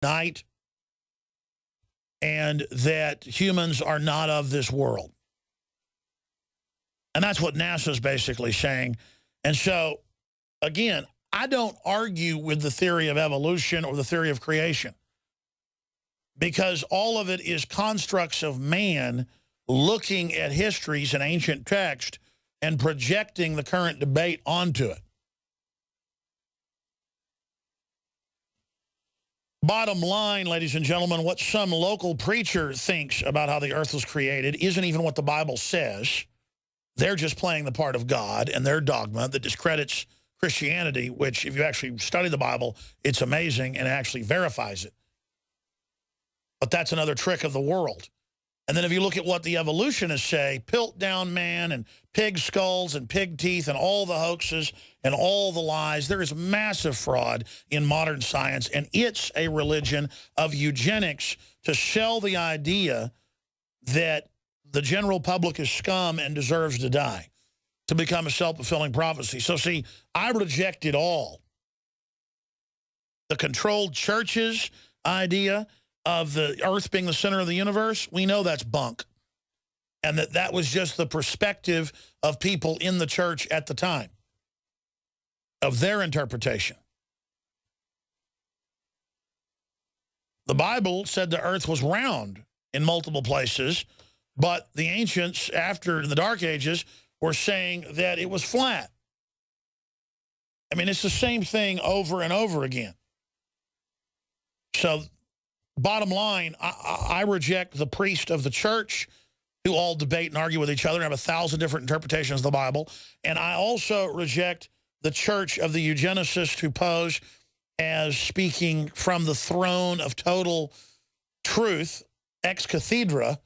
night, and that humans are not of this world. And that's what NASA's basically saying. And so, again, I don't argue with the theory of evolution or the theory of creation, because all of it is constructs of man looking at histories and ancient text and projecting the current debate onto it. Bottom line, ladies and gentlemen, what some local preacher thinks about how the earth was created isn't even what the Bible says. They're just playing the part of God and their dogma that discredits Christianity, which, if you actually study the Bible, it's amazing and actually verifies it. But that's another trick of the world. And then if you look at what the evolutionists say, Piltdown Man and pig skulls and pig teeth and all the hoaxes and all the lies, there is massive fraud in modern science, and it's a religion of eugenics to sell the idea that the general public is scum and deserves to die, to become a self-fulfilling prophecy. So see, I reject it all. The controlled churches idea of the earth being the center of the universe, we know that's bunk. And that was just the perspective of people in the church at the time, of their interpretation. The Bible said the earth was round in multiple places, but the ancients, after the Dark Ages, were saying that it was flat. I mean, it's the same thing over and over again. So, bottom line, I reject the priest of the church who all debate and argue with each other and have 1,000 different interpretations of the Bible. And I also reject the church of the eugenicists who pose as speaking from the throne of total truth, ex cathedra,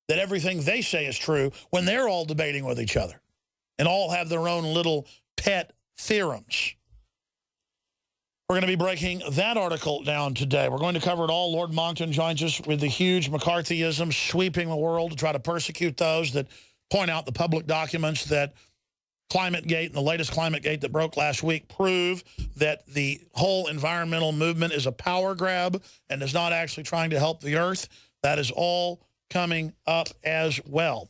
that everything they say is true, when they're all debating with each other and all have their own little pet theorems. We're going to be breaking that article down today. We're going to cover it all. Lord Monckton joins us with the huge McCarthyism sweeping the world to try to persecute those that point out the public documents that ClimateGate and the latest ClimateGate that broke last week prove that the whole environmental movement is a power grab and is not actually trying to help the earth. That is all coming up as well.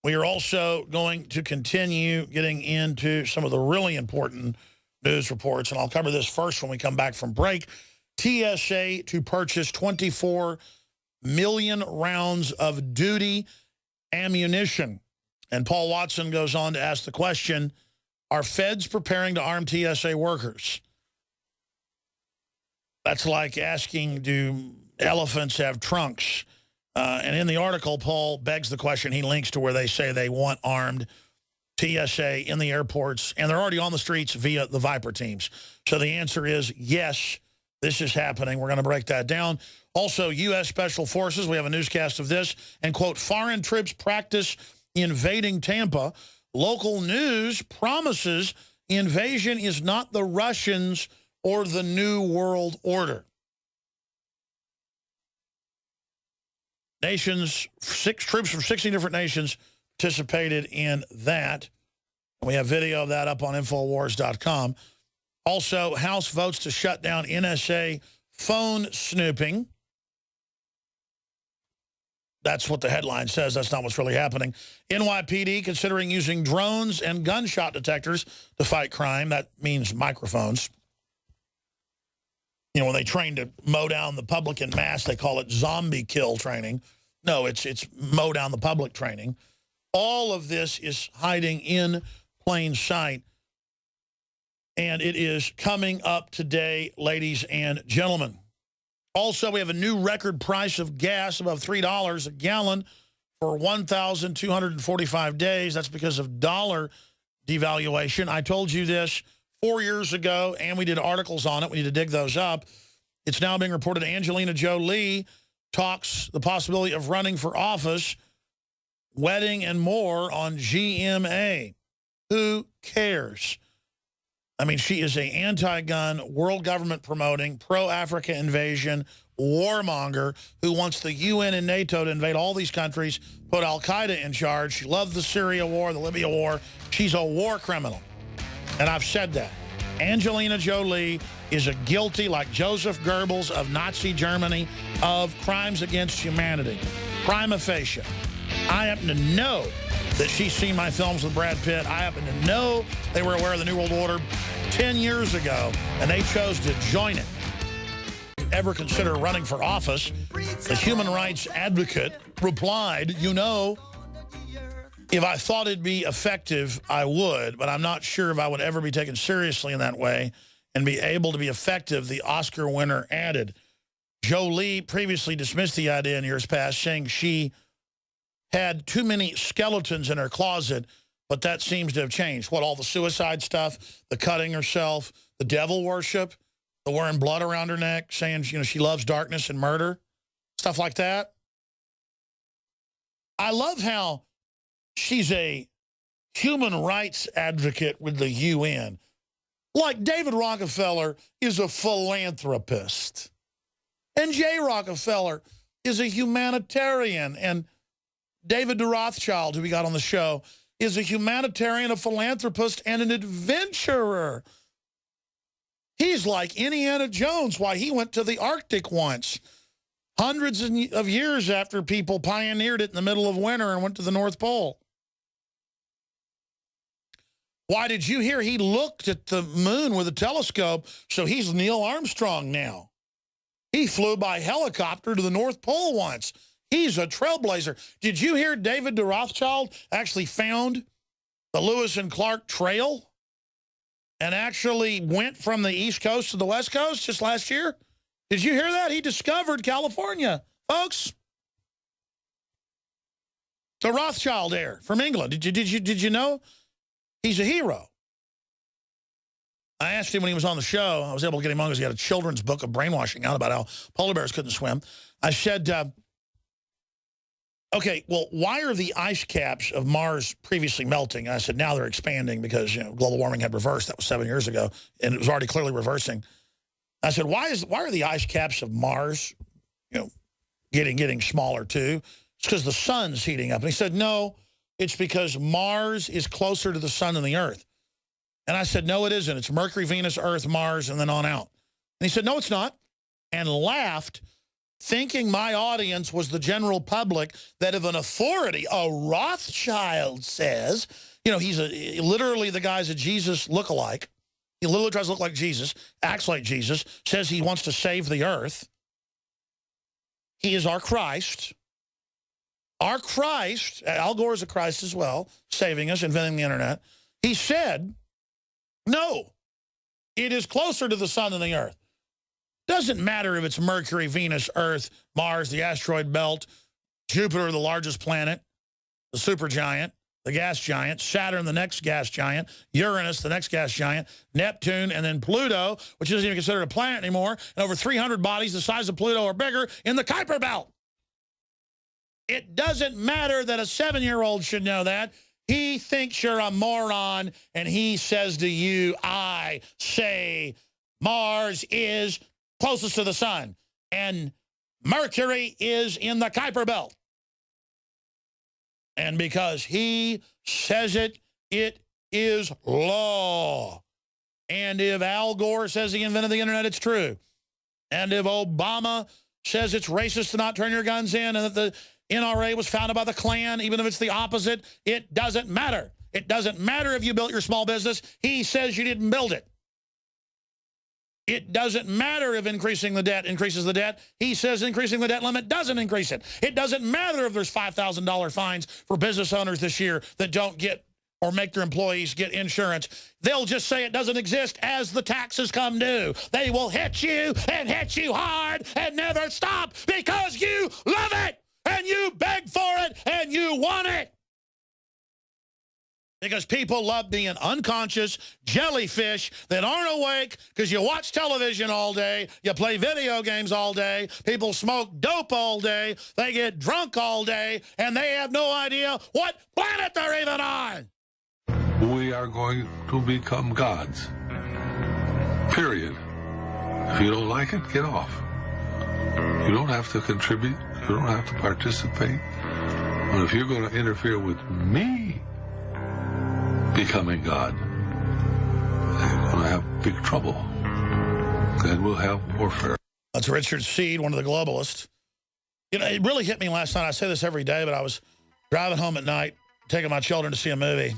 We are also going to continue getting into some of the really important news reports, and I'll cover this first when we come back from break. TSA to purchase 24 million rounds of duty ammunition. And Paul Watson goes on to ask the question, are feds preparing to arm TSA workers? That's like asking, do elephants have trunks? And in the article, Paul begs the question. He links to where they say they want armed TSA in the airports, and they're already on the streets via the Viper teams. So the answer is yes, this is happening. We're going to break that down. Also, U.S. Special Forces, we have a newscast of this, and, quote, foreign troops practice invading Tampa. Local news promises invasion is not the Russians or the New World Order. Troops from 16 different nations participated in that. And we have video of that up on Infowars.com. Also, House votes to shut down NSA phone snooping. That's what the headline says. That's not what's really happening. NYPD considering using drones and gunshot detectors to fight crime. That means microphones. You know, when they train to mow down the public in mass, they call it zombie kill training. No, it's mow down the public training. All of this is hiding in plain sight. And it is coming up today, ladies and gentlemen. Also, we have a new record price of gas above $3 a gallon for 1,245 days. That's because of dollar devaluation. I told you this 4 years ago, and we did articles on it. We need to dig those up. It's now being reported Angelina Jolie talks the possibility of running for office, wedding and more on GMA. Who cares? I mean, she is an anti-gun, world government promoting, pro-Africa invasion, warmonger who wants the UN and NATO to invade all these countries, put al-Qaeda in charge. She loved the Syria war, the Libya war. She's a war criminal. And I've said that. Angelina Jolie is a guilty, like Joseph Goebbels of Nazi Germany, of crimes against humanity. Prima facie. I happen to know that she's seen my films with Brad Pitt. I happen to know they were aware of the New World Order 10 years ago, and they chose to join it. Ever consider running for office? The human rights advocate replied, you know, if I thought it'd be effective, I would, but I'm not sure if I would ever be taken seriously in that way and be able to be effective, the Oscar winner added. Jolie previously dismissed the idea in years past, saying she had too many skeletons in her closet, but that seems to have changed. What, all the suicide stuff, the cutting herself, the devil worship, the wearing blood around her neck, saying, you know, she loves darkness and murder, stuff like that. I love how she's a human rights advocate with the UN. Like David Rockefeller is a philanthropist. And Jay Rockefeller is a humanitarian. And David de Rothschild, who we got on the show, is a humanitarian, a philanthropist, and an adventurer. He's like Indiana Jones. Why, he went to the Arctic once, hundreds of years after people pioneered it in the middle of winter and went to the North Pole. Why, did you hear he looked at the moon with a telescope? So he's Neil Armstrong now. He flew by helicopter to the North Pole once. He's a trailblazer. Did you hear David de Rothschild actually found the Lewis and Clark Trail and actually went from the East Coast to the West Coast just last year? Did you hear that? He discovered California, folks. The Rothschild heir from England. Did you know? He's a hero. I asked him when he was on the show. I was able to get him on because he had a children's book of brainwashing out about how polar bears couldn't swim. I said, okay, well, why are the ice caps of Mars previously melting? I said, now they're expanding because, you know, global warming had reversed. That was 7 years ago, and it was already clearly reversing. I said, why are the ice caps of Mars, you know, getting smaller too? It's because the sun's heating up. And he said, no, it's because Mars is closer to the sun than the Earth. And I said, no, it isn't. It's Mercury, Venus, Earth, Mars, and then on out. And he said, no, it's not, and laughed, thinking my audience was the general public, that if an authority, a Rothschild, says, you know, he's literally the guy's a Jesus lookalike. He literally tries to look like Jesus, acts like Jesus, says he wants to save the earth. He is our Christ. Our Christ, Al Gore is a Christ as well, saving us, inventing the internet. He said, no, it is closer to the sun than the earth. Doesn't matter if it's Mercury, Venus, Earth, Mars, the asteroid belt, Jupiter, the largest planet, the supergiant, the gas giant, Saturn, the next gas giant, Uranus, the next gas giant, Neptune, and then Pluto, which isn't even considered a planet anymore, and over 300 bodies the size of Pluto or bigger in the Kuiper Belt. It doesn't matter that a 7-year-old should know that. He thinks you're a moron, and he says to you, I say Mars is closest to the sun, and Mercury is in the Kuiper Belt. And because he says it, it is law. And if Al Gore says he invented the internet, it's true. And if Obama says it's racist to not turn your guns in, and that the NRA was founded by the Klan, even if it's the opposite, it doesn't matter. It doesn't matter if you built your small business. He says you didn't build it. It doesn't matter if increasing the debt increases the debt. He says increasing the debt limit doesn't increase it. It doesn't matter if there's $5,000 fines for business owners this year that don't get or make their employees get insurance. They'll just say it doesn't exist as the taxes come due. They will hit you and hit you hard and never stop because you love it and you beg for it and you want it. Because people love being unconscious jellyfish that aren't awake because you watch television all day, you play video games all day, people smoke dope all day, they get drunk all day, and they have no idea what planet they're even on. We are going to become gods. Period. If you don't like it, get off. You don't have to contribute. You don't have to participate. But if you're going to interfere with me becoming God, they're going to have big trouble. Then we'll have warfare. That's Richard Seed, one of the globalists. You know, it really hit me last night. I say this every day, but I was driving home at night, taking my children to see a movie.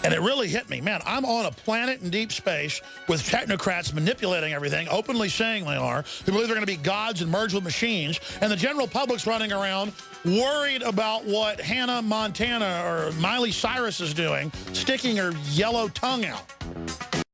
And it really hit me. Man, I'm on a planet in deep space with technocrats manipulating everything, openly saying they are, who believe they're going to be gods and merge with machines. And the general public's running around worried about what Hannah Montana or Miley Cyrus is doing, sticking her yellow tongue out.